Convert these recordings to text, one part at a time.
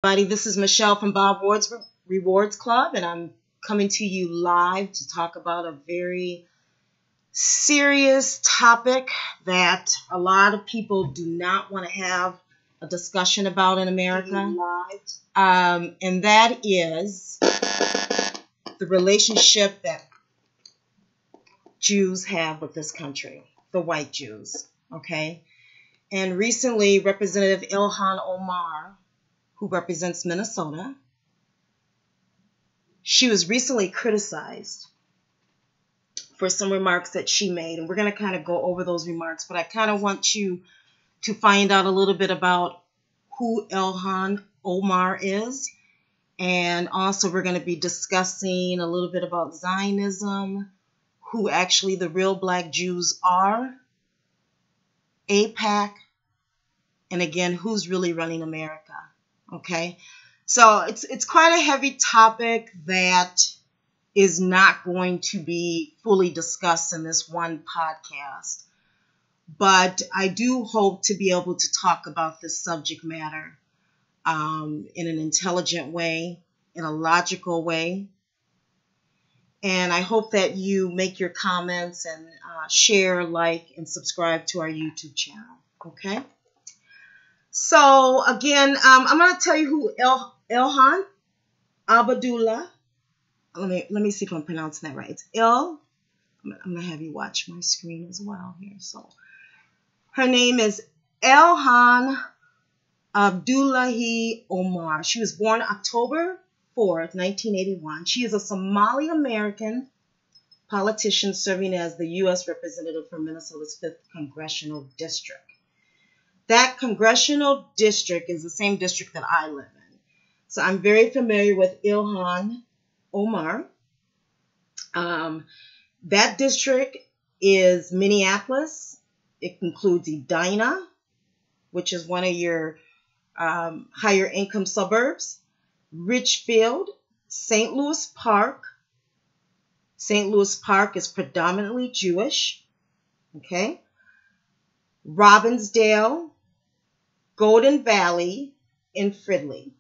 Everybody, this is Michelle from Bob Ward's Rewards Club, and I'm coming to you live to talk about a very serious topic that a lot of people do not want to have a discussion about in America. And that is the relationship that Jews have with this country, the white Jews, okay? And recently, Representative Ilhan Omar, who represents Minnesota, she was recently criticized for some remarks that she made. And we're going to kind of go over those remarks, but I kind of want you to find out a little bit about who Ilhan Omar is. And also we're going to be discussing a little bit about Zionism, who actually the real black Jews are, AIPAC, and again, who's really running America. Okay, so it's quite a heavy topic that is not going to be fully discussed in this one podcast. But I do hope to be able to talk about this subject matter in an intelligent way, in a logical way. And I hope that you make your comments and share, like, and subscribe to our YouTube channel. Okay? So, again, I'm going to tell you who Ilhan Abdullah. Let me see if I'm pronouncing that right. It's I'm going to have you watch my screen as well here. So, her name is Ilhan Abdullah Omar. She was born October 4th, 1981. She is a Somali-American politician serving as the U.S. representative for Minnesota's 5th Congressional District. That congressional district is the same district that I live in. So I'm very familiar with Ilhan Omar. That district is Minneapolis. It includes Edina, which is one of your higher income suburbs, Richfield, St. Louis Park. St. Louis Park is predominantly Jewish. Okay. Robbinsdale, Golden Valley, and Fridley.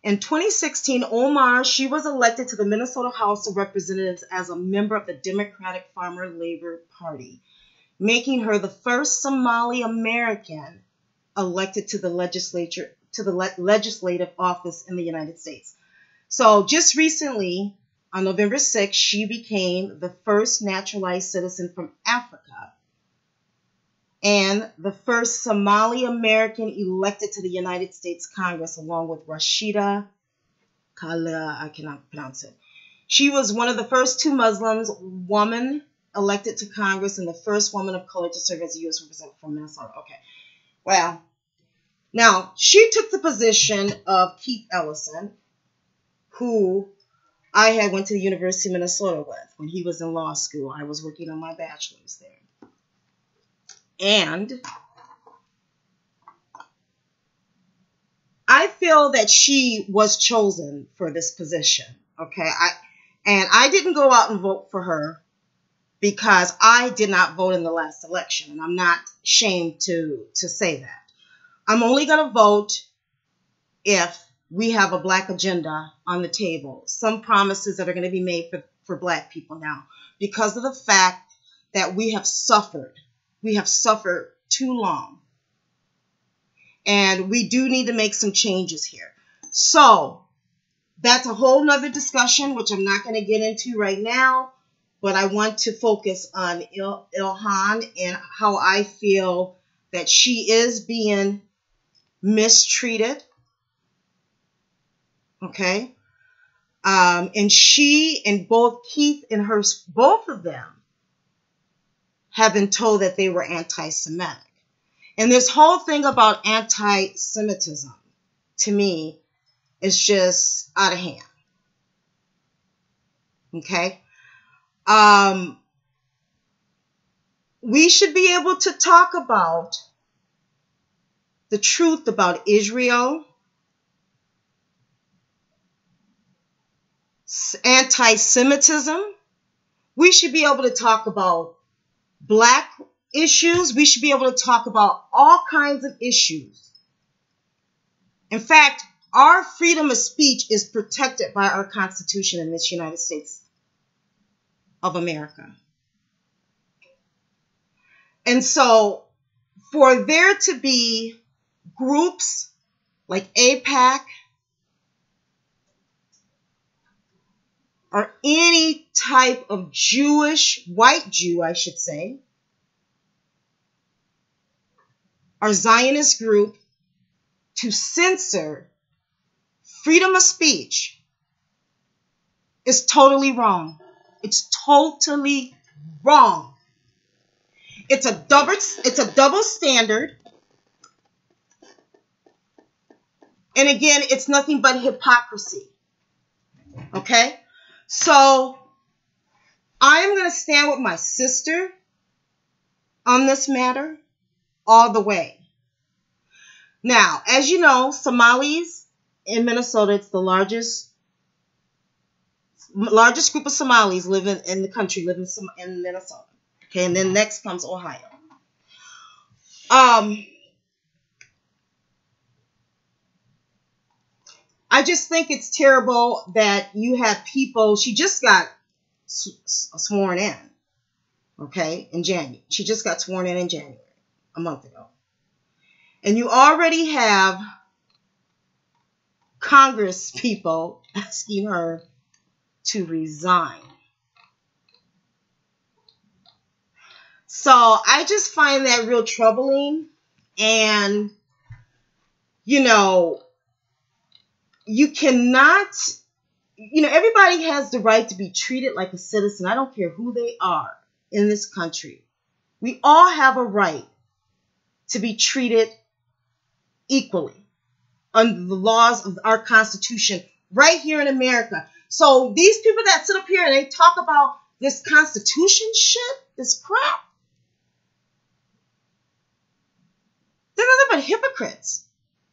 In 2016, Omar, she was elected to the Minnesota House of Representatives as a member of the Democratic Farmer Labor Party, making her the first Somali American elected to the legislative office in the United States. So just recently, on November 6th, she became the first naturalized citizen from Africa and the first Somali American elected to the United States Congress, along with Rashida Khalil, I cannot pronounce it. She was one of the first two Muslims women elected to Congress and the first woman of color to serve as a U.S. representative from Minnesota. Okay, well, now she took the position of Keith Ellison, who I had went to the University of Minnesota with when he was in law school. I was working on my bachelor's there. And I feel that she was chosen for this position, okay? I didn't go out and vote for her because I did not vote in the last election, and I'm not ashamed to say that. I'm only going to vote if we have a black agenda on the table, some promises that are going to be made for black people now, because of the fact that we have suffered. We have suffered too long. And we do need to make some changes here. So that's a whole nother discussion, which I'm not going to get into right now. But I want to focus on Ilhan and how I feel that she is being mistreated. Okay. And she and both Keith and her, both of them, have been told that they were anti-Semitic. And this whole thing about anti-Semitism, to me, is just out of hand. Okay? We should be able to talk about the truth about Israel, anti-Semitism. We should be able to talk about black issues. We should be able to talk about all kinds of issues. In fact, our freedom of speech is protected by our Constitution in this United States of America. And so for there to be groups like AIPAC or any type of white Jew, I should say, or Zionist group to censor freedom of speech is totally wrong. It's totally wrong. It's a double standard. And again, it's nothing but hypocrisy. Okay? So I'm going to stand with my sister on this matter all the way. Now, as you know, Somalis in Minnesota, it's the largest group of Somalis living in the country, living in Minnesota. Okay, and then next comes Ohio. I just think it's terrible that you have people. She just got sworn in, okay, in January. She just got sworn in January, a month ago. And you already have Congress people asking her to resign. So I just find that real troubling. And, you know, you cannot, everybody has the right to be treated like a citizen. I don't care who they are in this country. We all have a right to be treated equally under the laws of our Constitution right here in America. So these people that sit up here and they talk about this Constitution shit, this crap, they're nothing but hypocrites.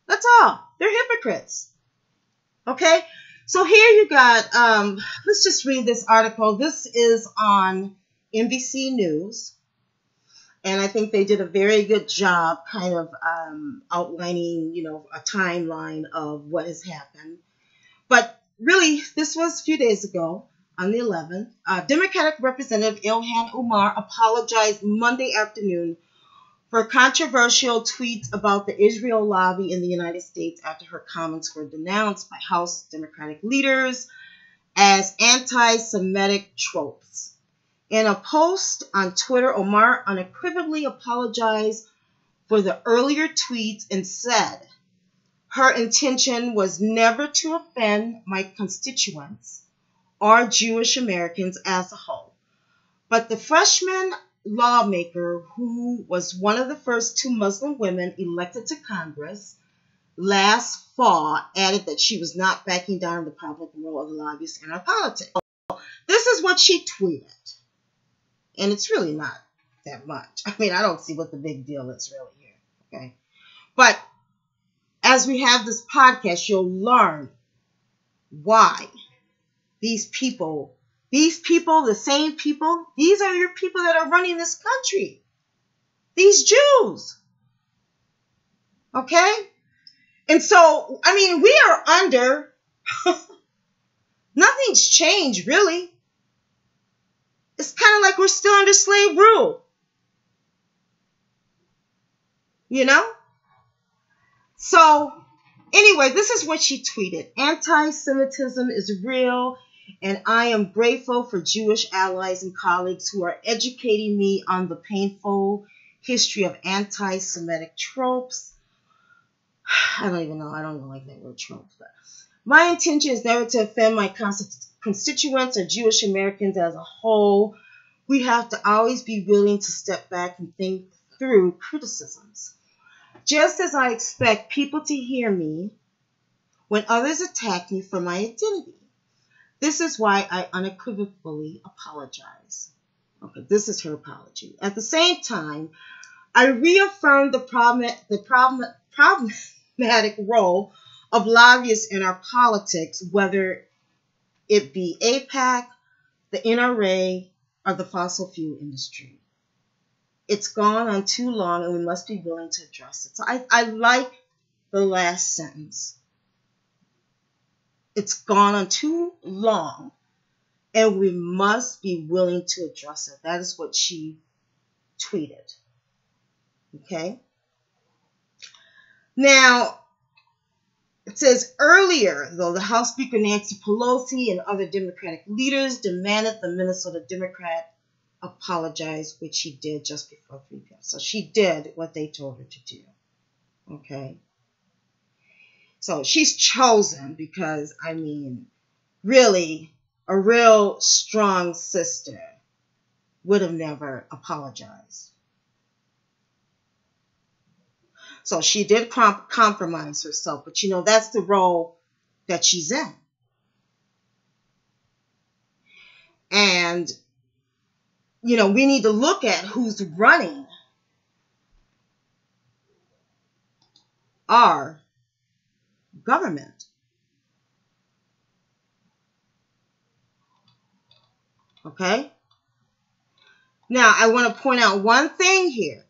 That's all. They're hypocrites. Okay? So here you got, let's just read this article. This is on NBC News. And I think they did a very good job kind of outlining, a timeline of what has happened. But really, this was a few days ago, on the 11th. Democratic Representative Ilhan Omar apologized Monday afternoon for controversial tweets about the Israel lobby in the United States after her comments were denounced by House Democratic leaders as anti-Semitic tropes. In a post on Twitter, Omar unequivocally apologized for the earlier tweets and said her intention was never to offend my constituents or Jewish Americans as a whole. But the freshman lawmaker, who was one of the first 2 Muslim women elected to Congress last fall, added that she was not backing down the public role of the lobbyists in our politics. This is what she tweeted. And it's really not that much. I mean, I don't see what the big deal is really here. Okay. But as we have this podcast, you'll learn why these people, the same people, these are your people that are running this country. These Jews. Okay? And so, I mean, we are under, nothing's changed really. It's kind of like we're still under slave rule. So, anyway, this is what she tweeted. Anti-Semitism is real, and I am grateful for Jewish allies and colleagues who are educating me on the painful history of anti-Semitic tropes. I don't even like that word tropes. But my intention is never to offend my constituents or Jewish Americans as a whole. We have to always be willing to step back and think through criticisms. Just as I expect people to hear me when others attack me for my identity. This is why I unequivocally apologize. Okay, this is her apology. At the same time, I reaffirm the problematic role of lobbyists in our politics, whether it be AIPAC, the NRA, or the fossil fuel industry. It's gone on too long, and we must be willing to address it. So I like the last sentence. It's gone on too long, and we must be willing to address it. That is what she tweeted. Okay? Now, it says earlier, though, the House Speaker Nancy Pelosi and other Democratic leaders demanded the Minnesota Democrat apologize, which she did just before 3 p.m. So she did what they told her to do. Okay? So she's chosen because, I mean, really, a real strong sister would have never apologized. So she did compromise herself, but you know, that's the role that she's in. And, you know, we need to look at who's running our government. Okay? Now, I want to point out one thing here.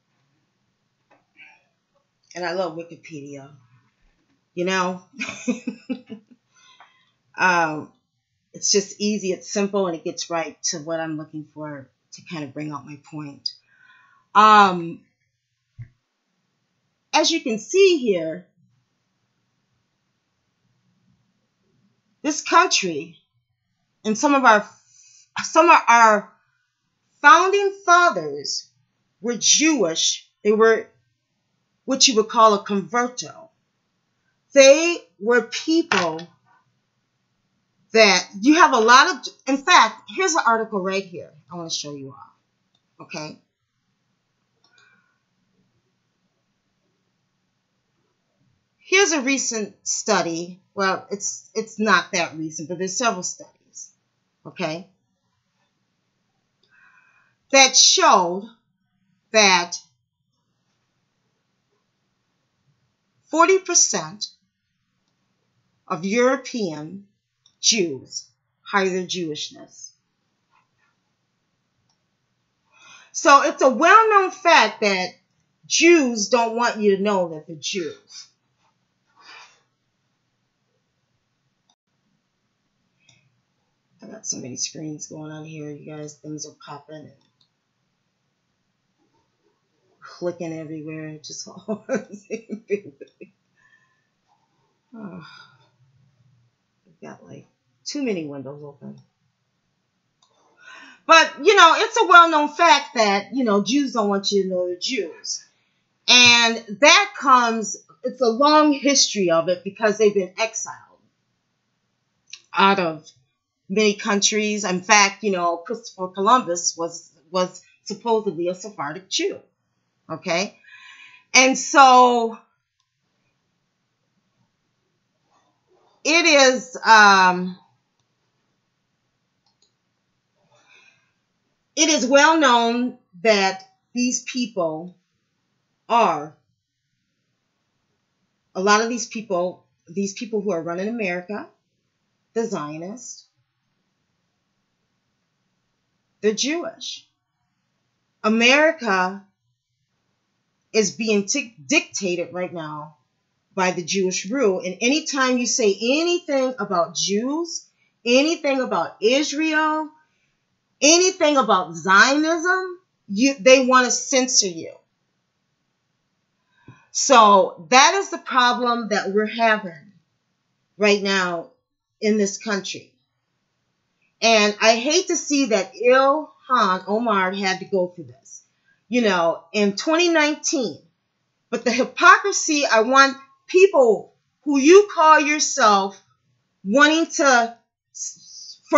And I love Wikipedia. You know? It's just easy, it's simple, and it gets right to what I'm looking for to kind of bring out my point. As you can see here, this country and some of our founding fathers were Jewish. They were what you would call a converto. They were people that you have a lot of, in fact, here's an article right here I want to show you all. Okay? Here's a recent study. Well, it's not that recent, but there's several studies. Okay? That showed that 40% of European Jews hide their Jewishness. So it's a well-known fact that Jews don't want you to know that they're Jews. I got so many screens going on here, you guys. Things are popping and clicking everywhere. Just oh, I've got like too many windows open. But, you know, it's a well-known fact that, you know, Jews don't want you to know they're Jews. And that comes, it's a long history of it because they've been exiled out of many countries. In fact, you know, Christopher Columbus was supposedly a Sephardic Jew. Okay? And so it is well known that these people are, a lot of these people who are running America, the Zionists, they're Jewish. America is being dictated right now by the Jewish rule. And anytime you say anything about Jews, anything about Israel, anything about Zionism, they want to censor you. So that is the problem that we're having right now in this country. And I hate to see that Ilhan Omar had to go through this, you know, in 2019. But the hypocrisy, I want people who you call yourself wanting for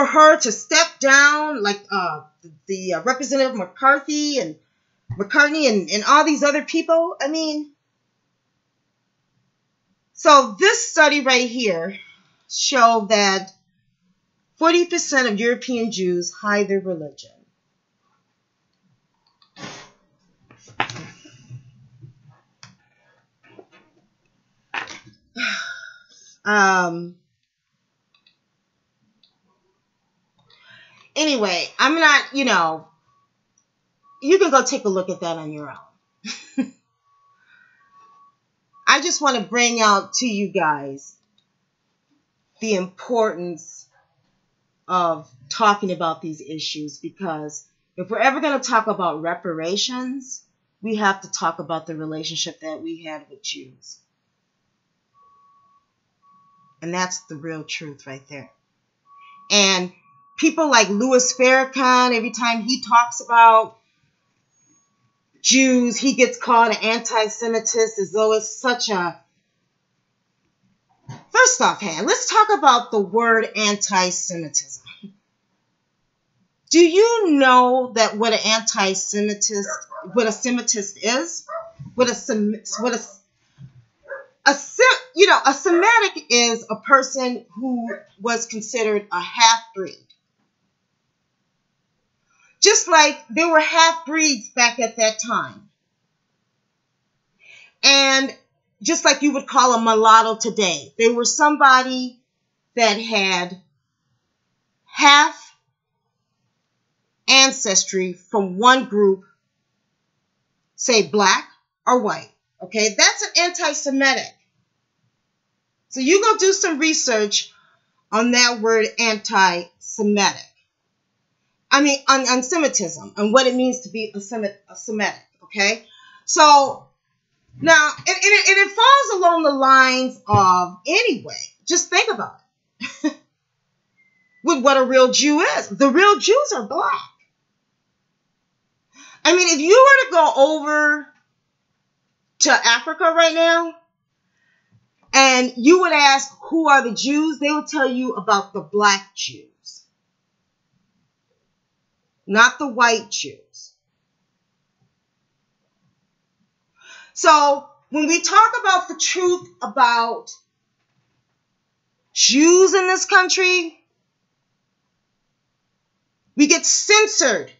her to step down, like the Representative McCarthy and all these other people. I mean, so this study right here showed that 40% of European Jews hide their religion. Anyway, I'm not, you know, you can go take a look at that on your own. I just want to bring out to you guys the importance of talking about these issues, because if we're ever going to talk about reparations, we have to talk about the relationship that we had with Jews. And that's the real truth right there. And people like Louis Farrakhan, every time he talks about Jews, he gets called an anti-Semitist as though it's such a... First off, let's talk about the word anti-Semitism. Do you know that what an anti-Semitist, what a Semitist is? A Semitic is a person who was considered a half-breed. Just like there were half-breeds back at that time. And just like you would call a mulatto today, they were somebody that had half ancestry from one group, say black or white. Okay, that's an anti-Semitic. So you go do some research on that word anti-Semitic. On Semitism and what it means to be a Semitic. Okay, so now it falls along the lines of, anyway, just think about it. With what a real Jew is. The real Jews are black. If you were to go over to Africa right now and you would ask who are the Jews, they would tell you about the black Jews, not the white Jews. So when we talk about the truth about Jews in this country, we get censored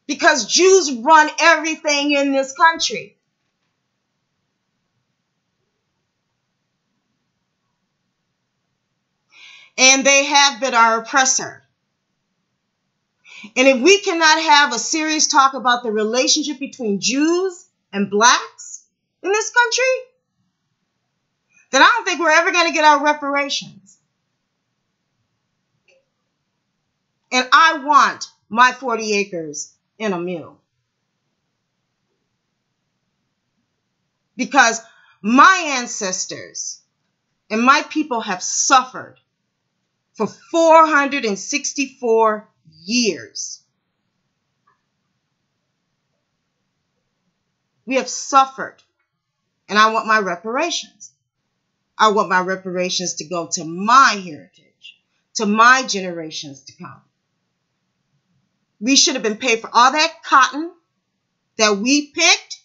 because Jews run everything in this country. And they have been our oppressor. And if we cannot have a serious talk about the relationship between Jews and blacks in this country, then I don't think we're ever going to get our reparations. And I want my 40 acres in a mule. Because my ancestors and my people have suffered for 464 years. We have suffered. And I want my reparations. I want my reparations to go to my heritage, to my generations to come. We should have been paid for all that cotton that we picked,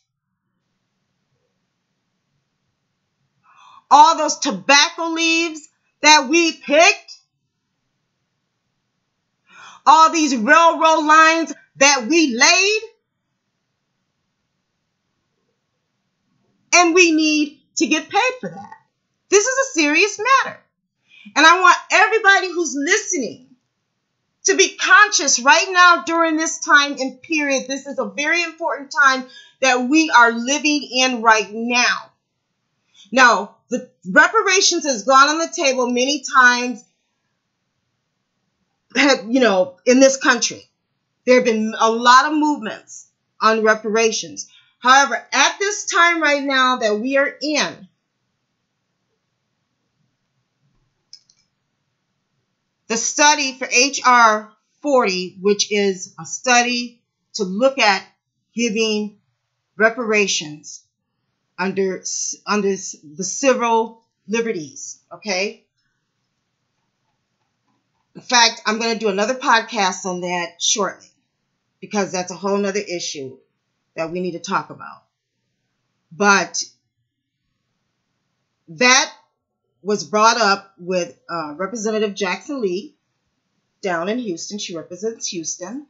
all those tobacco leaves that we picked, all these railroad lines that we laid, and we need to get paid for that. This is a serious matter. And I want everybody who's listening to be conscious right now during this time and period. This is a very important time that we are living in right now. Now, the reparations has gone on the table many times, in this country. There have been a lot of movements on reparations. However, at this time right now that we are in, the study for H.R. 40, which is a study to look at giving reparations under the civil liberties, okay? In fact, I'm going to do another podcast on that shortly because that's a whole nother issue that we need to talk about. But that was brought up with Representative Jackson Lee down in Houston. She represents Houston.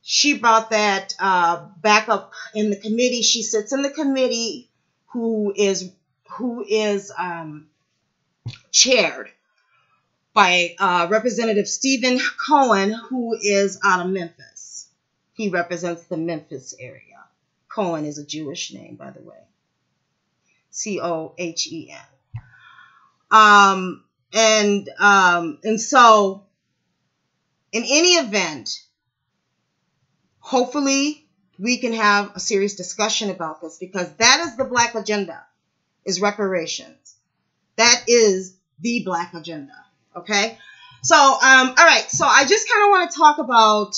She brought that back up in the committee. She sits in the committee who is chaired by Representative Stephen Cohen, who is out of Memphis. He represents the Memphis area. Cohen is a Jewish name, by the way. Cohen. And so in any event, hopefully we can have a serious discussion about this, because that is the Black agenda, is reparations. That is the Black agenda. Okay. So, all right. So I just kind of want to talk about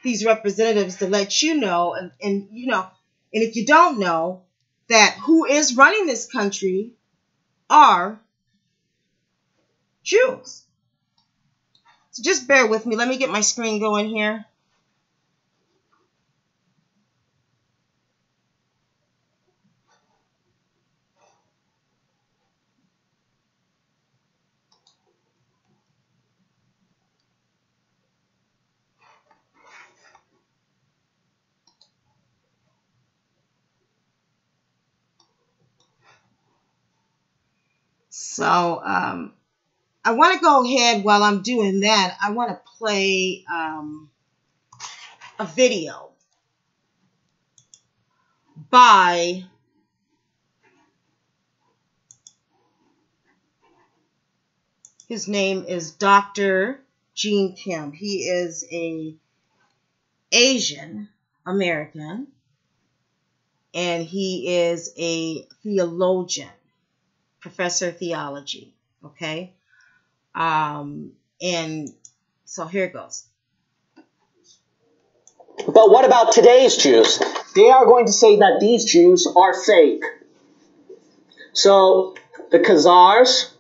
these representatives to let you know, and you know, and if you don't know, that who is running this country are Jews. So just bear with me. Let me get my screen going here. So I want to go ahead while I'm doing that. I want to play a video by his name is Dr. Gene Kim. He is a Asian American, and he is a theologian, professor of theology. Okay. And so here it goes. But what about today's Jews? They are going to say that these Jews are fake. So the Khazars,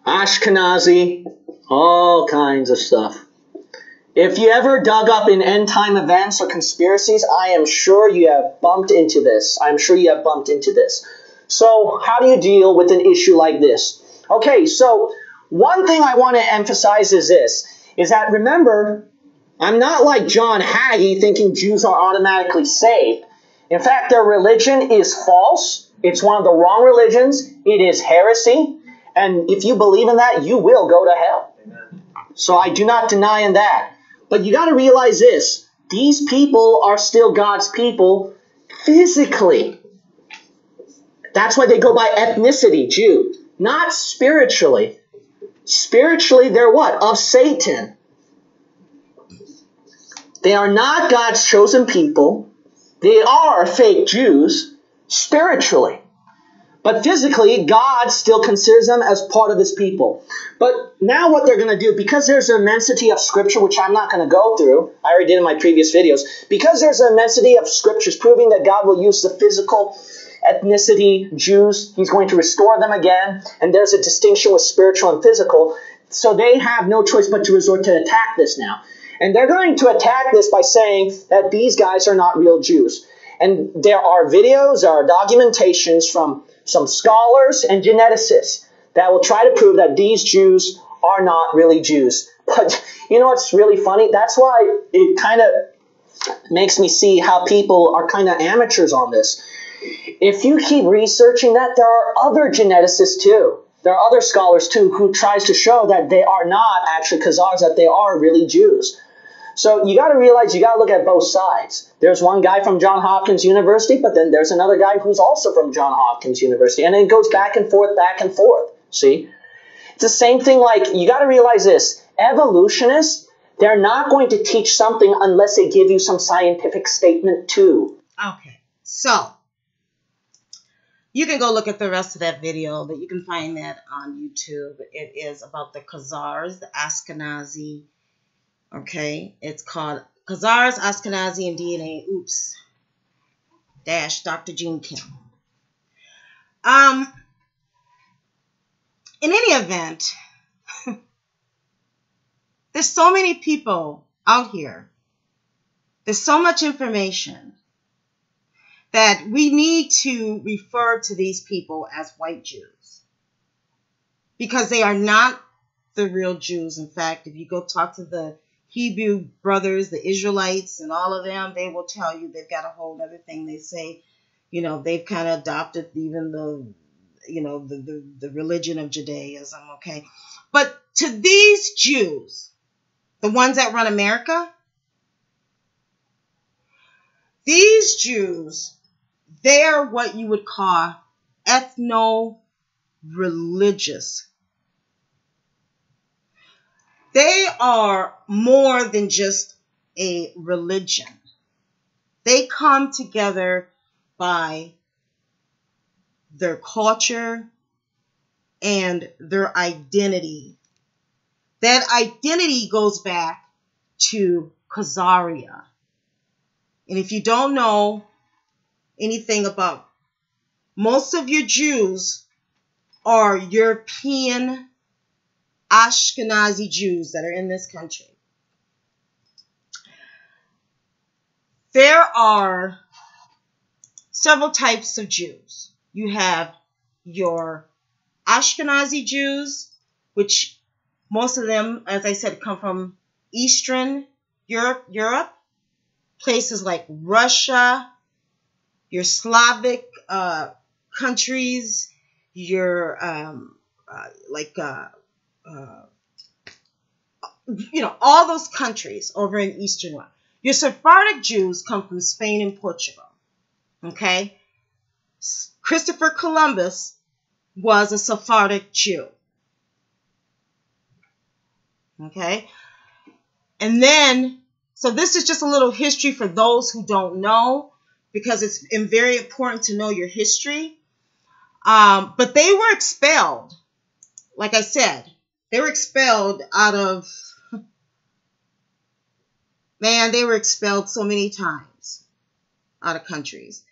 Ashkenazi, all kinds of stuff. If you ever dug up in end time events or conspiracies, I am sure you have bumped into this. So how do you deal with an issue like this? Okay, so one thing I want to emphasize is this, is that remember, I'm not like John Hagee thinking Jews are automatically saved. In fact, their religion is false. It's one of the wrong religions. It is heresy. And if you believe in that, you will go to hell. So I do not deny in that. But you got to realize this. These people are still God's people physically. That's why they go by ethnicity, Jew. Not spiritually. Spiritually, they're what? Of Satan. They are not God's chosen people. They are fake Jews spiritually. But physically, God still considers them as part of his people. But now what they're going to do, because there's an immensity of scripture, which I'm not going to go through, I already did in my previous videos, because there's an immensity of scriptures proving that God will use the physical ethnicity Jews, he's going to restore them again, and there's a distinction with spiritual and physical, so they have no choice but to resort to attack this now. And they're going to attack this by saying that these guys are not real Jews. And there are videos, there are documentations from some scholars and geneticists that will try to prove that these Jews are not really Jews. But you know what's really funny? That's why it kind of makes me see how people are kind of amateurs on this. If you keep researching that, there are other geneticists too. There are other scholars too who tries to show that they are not actually Khazars, that they are really Jews. So you got to realize, you got to look at both sides. There's one guy from Johns Hopkins University, but then there's another guy who's also from Johns Hopkins University. And it goes back and forth, See? It's the same thing, like, you got to realize this. Evolutionists, they're not going to teach something unless they give you some scientific statement too. Okay, so you can go look at the rest of that video, but you can find that on YouTube. It is about the Khazars, the Ashkenazi. Okay, it's called Khazars, Ashkenazi, and DNA. Oops. Dash Dr. Gene Kim. In any event, there's so many people out here. There's so much information that we need to refer to these people as white Jews, because they are not the real Jews. In fact, if you go talk to the Hebrew brothers, the Israelites, and all of them, they will tell you they've got a whole other thing. They say, you know, they've kind of adopted even the religion of Judaism, okay? But to these Jews, the ones that run America, these Jews, they're what you would call ethno religious. They are more than just a religion. They come together by their culture and their identity. That identity goes back to Khazaria. And if you don't know anything about, most of your Jews are European Ashkenazi Jews that are in this country. There are several types of Jews. You have your Ashkenazi Jews, which most of them, as I said, come from Eastern Europe, places like Russia, your Slavic countries, your all those countries over in Eastern Europe. Your Sephardic Jews come from Spain and Portugal. Okay? Christopher Columbus was a Sephardic Jew. Okay? And then, so this is just a little history for those who don't know, because it's very important to know your history. But they were expelled. Like I said, they were expelled out of, they were expelled so many times out of countries.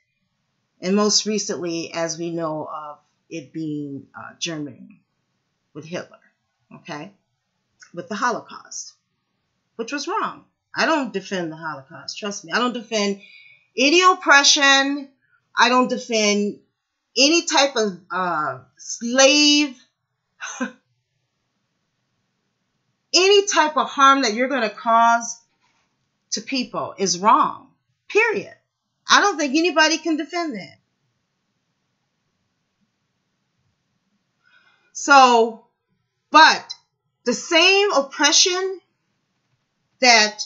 And most recently, as we know of it being Germany with Hitler, okay, with the Holocaust, which was wrong. I don't defend the Holocaust. Trust me. I don't defend any oppression. I don't defend any type of slave, any type of harm that you're going to cause to people is wrong. Period. I don't think anybody can defend that. So, but the same oppression that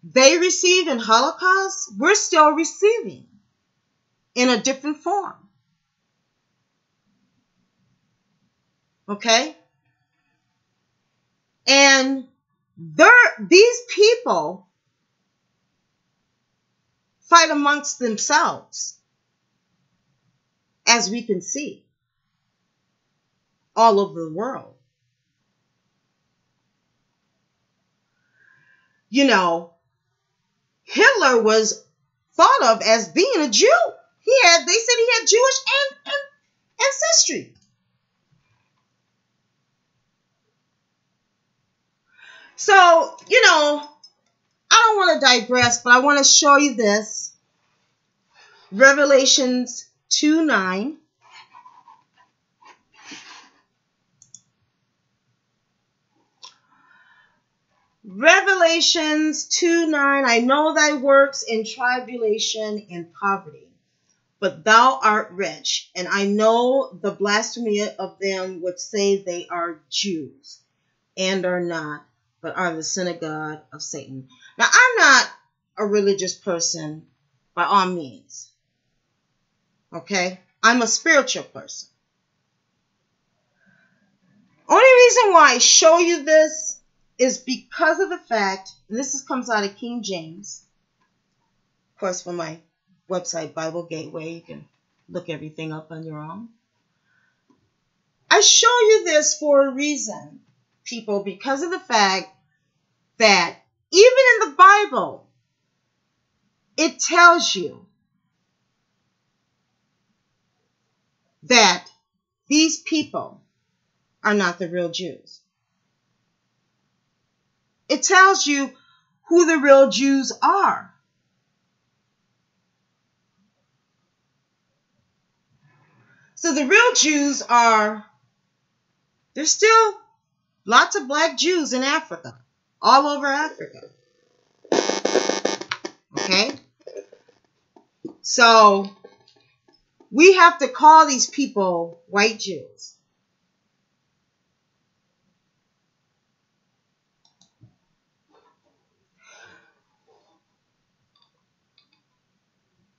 they received in Holocaust, we're still receiving in a different form. Okay? And these people fight amongst themselves, as we can see, all over the world. You know, Hitler was thought of as being a Jew. They said he had Jewish ancestry. So, I don't want to digress, but I want to show you this. Revelations 2:9. Revelations 2:9. I know thy works in tribulation and poverty, but thou art rich, and I know the blasphemy of them which say they are Jews, and are not, but are the synagogue of Satan. Now, I'm not a religious person by all means. Okay? I'm a spiritual person. Only reason why I show you this is because of the fact, and this comes out of King James, of course, from my website, Bible Gateway. You can look everything up on your own. I show you this for a reason, people, because of the fact that even in the Bible, it tells you that these people are not the real Jews. It tells you who the real Jews are. So the real Jews there's still lots of black Jews in Africa, all over Africa. Okay? So we have to call these people white Jews.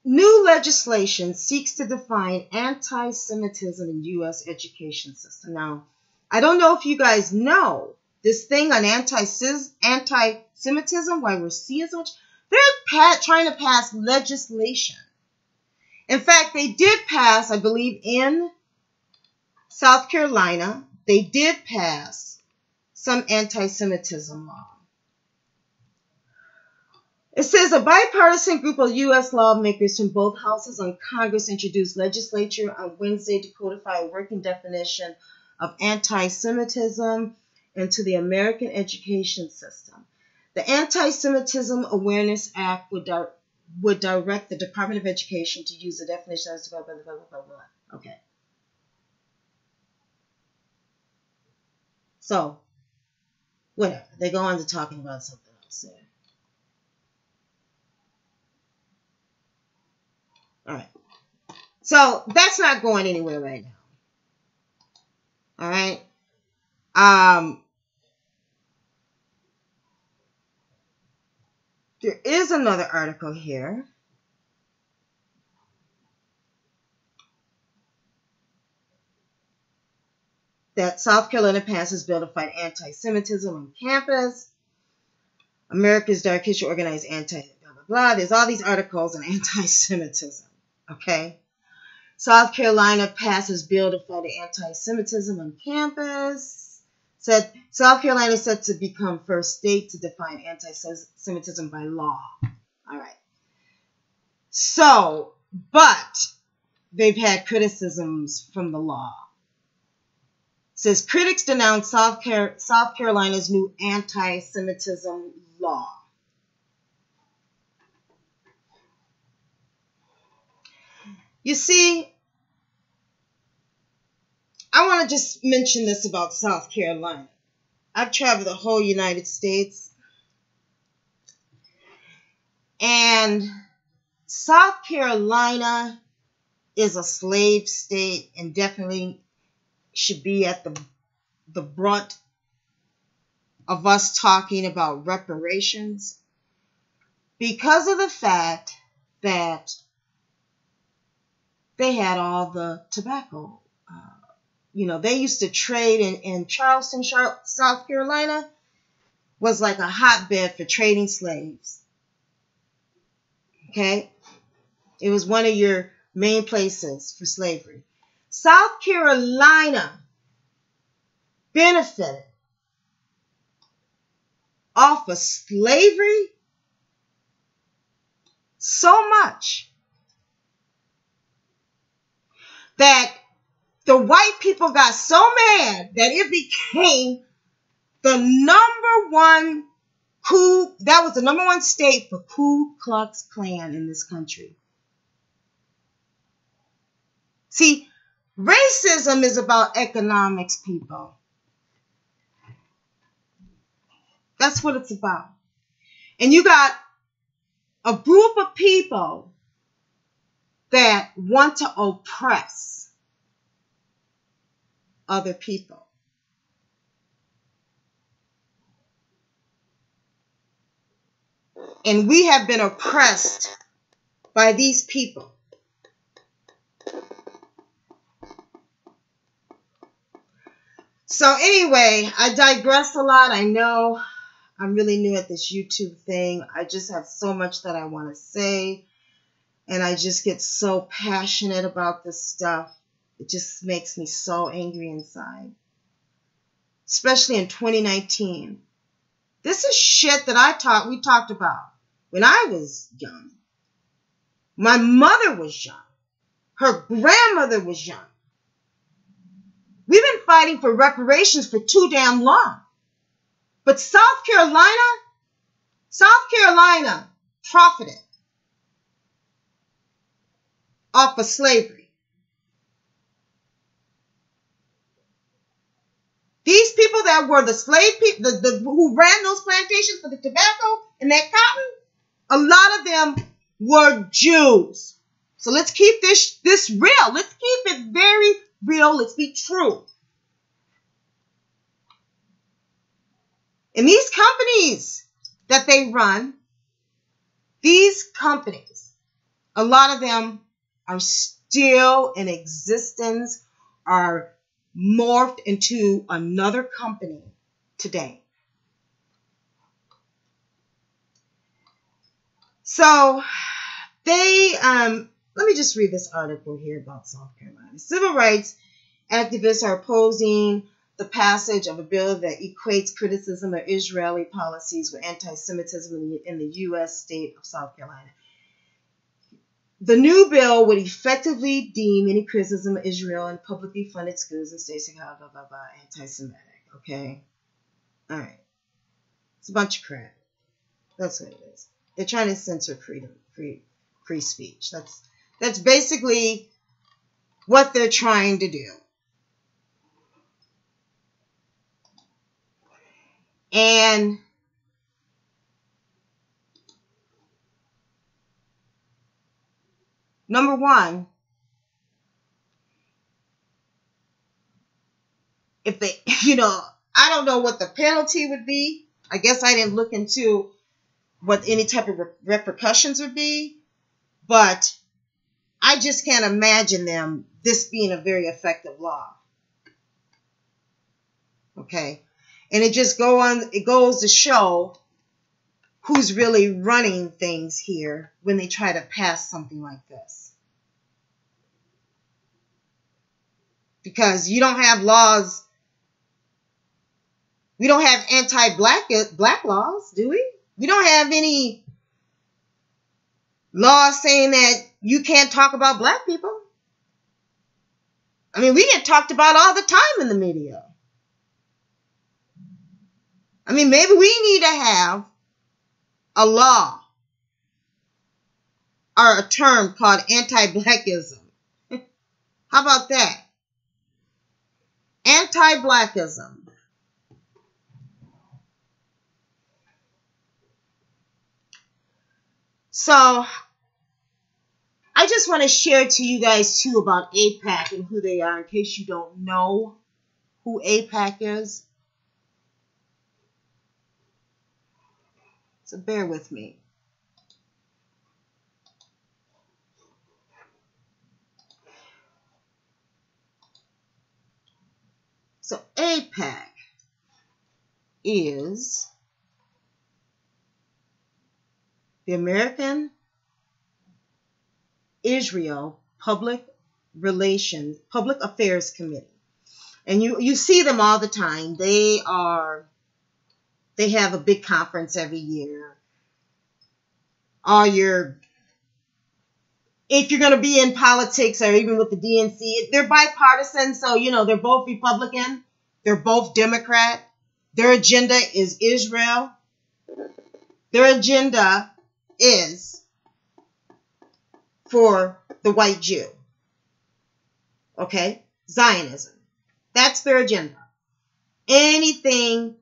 new legislation seeks to define anti-Semitism in U.S. education system. Now, I don't know if you guys know this thing on anti-Semitism, why we're seeing so much. They're trying to pass legislation. In fact, they did pass, I believe, in South Carolina, they did pass some anti-Semitism law. It says a bipartisan group of U.S. lawmakers from both houses of Congress introduced legislation on Wednesday to codify a working definition of anti-Semitism into the American education system. The Anti-Semitism Awareness Act would direct the Department of Education to use the definition as blah, blah, blah, blah, blah, blah. Okay. So, whatever. They go on to talking about something else there. All right. So, that's not going anywhere right now. All right. There is another article here. That South Carolina passes bill to fight anti-Semitism on campus. America's Dark History organized anti-blah, blah, blah. There's all these articles on anti-Semitism. Okay? South Carolina passes bill to fight anti-Semitism on campus. Said South Carolina is set to become first state to define anti-Semitism by law. All right. So, but they've had criticisms from the law. Says critics denounce South Carolina's new anti-Semitism law. You see, I want to just mention this about South Carolina. I've traveled the whole United States, and South Carolina is a slave state and definitely should be at the brunt of us talking about reparations because of the fact that they had all the tobacco. They used to trade in Charleston, South Carolina, was like a hotbed for trading slaves. Okay? It was one of your main places for slavery. South Carolina benefited off of slavery so much that the white people got so mad that it became the number one state for Ku Klux Klan in this country. See, racism is about economics, people. That's what it's about. And you got a group of people that want to oppress other people. And we have been oppressed by these people. So anyway, I digress a lot. I know I'm really new at this YouTube thing. I just have so much that I want to say. And I just get so passionate about this stuff. It just makes me so angry inside. Especially in 2019. This is shit that we talked about when I was young. My mother was young. Her grandmother was young. We've been fighting for reparations for too damn long. But South Carolina profited off of slavery. These people that were the slave people, who ran those plantations for the tobacco and that cotton, a lot of them were Jews. So let's keep this real. Let's keep it very real. Let's be true. And these companies that they run, these companies A lot of them are still in existence, are morphed into another company today. So they, let me just read this article here about South Carolina. Civil rights activists are opposing the passage of a bill that equates criticism of Israeli policies with anti-Semitism in the U.S. state of South Carolina. The new bill would effectively deem any criticism of Israel in publicly funded schools and states anti-Semitic. Okay? All right. It's a bunch of crap. That's what it is. They're trying to censor free speech. That's basically what they're trying to do. And number one, if they, I don't know what the penalty would be. I guess I didn't look into what any type of repercussions would be, but I just can't imagine this being a very effective law. Okay? And it goes to show who's really running things here when they try to pass something like this. Because you don't have laws. We don't have anti-black laws, do we? We don't have any laws saying that you can't talk about black people. I mean, we get talked about all the time in the media. I mean, maybe we need to have a law or a term called anti-blackism. How about that? Anti-blackism. So, I just want to share to you guys too about AIPAC and who they are in case you don't know who AIPAC is. So bear with me. So AIPAC is the American Israel Public Affairs Committee. And you see them all the time. They have a big conference every year. If you're going to be in politics or even with the DNC, they're bipartisan. So, they're both Republican. They're both Democrat. Their agenda is Israel. Their agenda is for the white Jew. Okay? Zionism. That's their agenda. Anything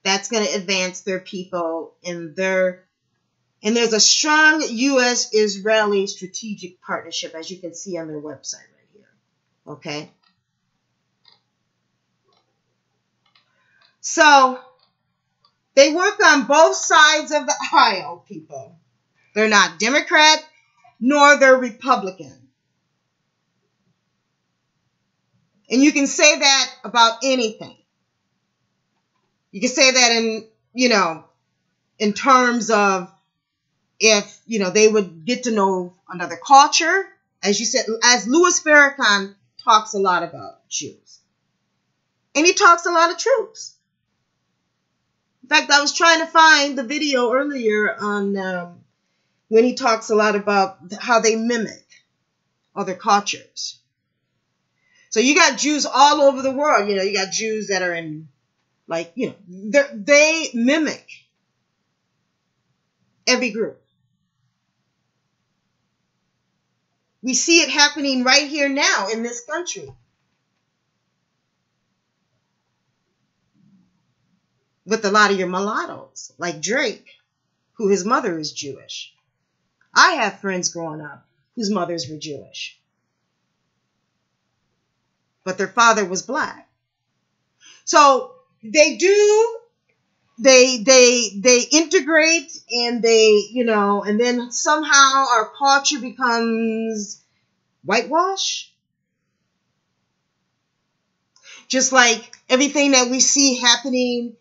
that's going to advance their people and there's a strong U.S.-Israeli strategic partnership, as you can see on their website right here. Okay? So, they work on both sides of the aisle, people. They're not Democrat, nor they're Republican. And you can say that about anything. You can say that in terms of if, they would get to know another culture, as you said, as Louis Farrakhan talks a lot about Jews. And he talks a lot of truths. In fact, I was trying to find the video earlier on when he talks a lot about how they mimic other cultures. So you got Jews all over the world. You got Jews that are in, they mimic every group. We see it happening right here now in this country. With a lot of your mulattoes, like Drake, who his mother is Jewish. I have friends growing up whose mothers were Jewish. But their father was black. So they do they integrate, and they, and then somehow our culture becomes whitewash. Just like everything that we see happening,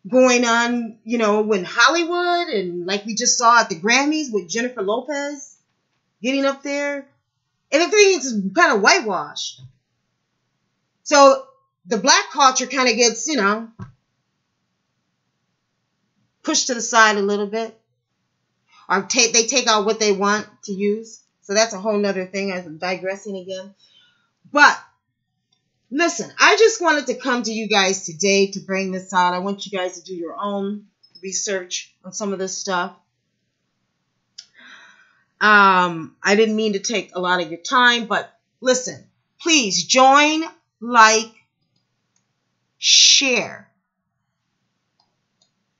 going on, in Hollywood, and like we just saw at the Grammys with Jennifer Lopez getting up there. Everything's kind of whitewashed. So the black culture kind of gets, pushed to the side a little bit. Or they take out what they want to use. So that's a whole nother thing. I'm digressing again. But listen, I just wanted to come to you guys today to bring this out. I want you guys to do your own research on some of this stuff. I didn't mean to take a lot of your time, but listen, please join, like, share.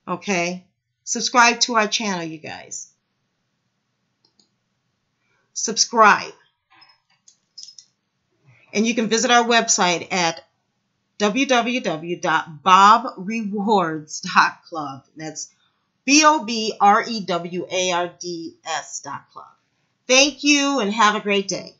Okay? Subscribe to our channel, you guys. Subscribe. And you can visit our website at www.bobrewards.club. That's BOBREWARDS.club. Thank you and have a great day.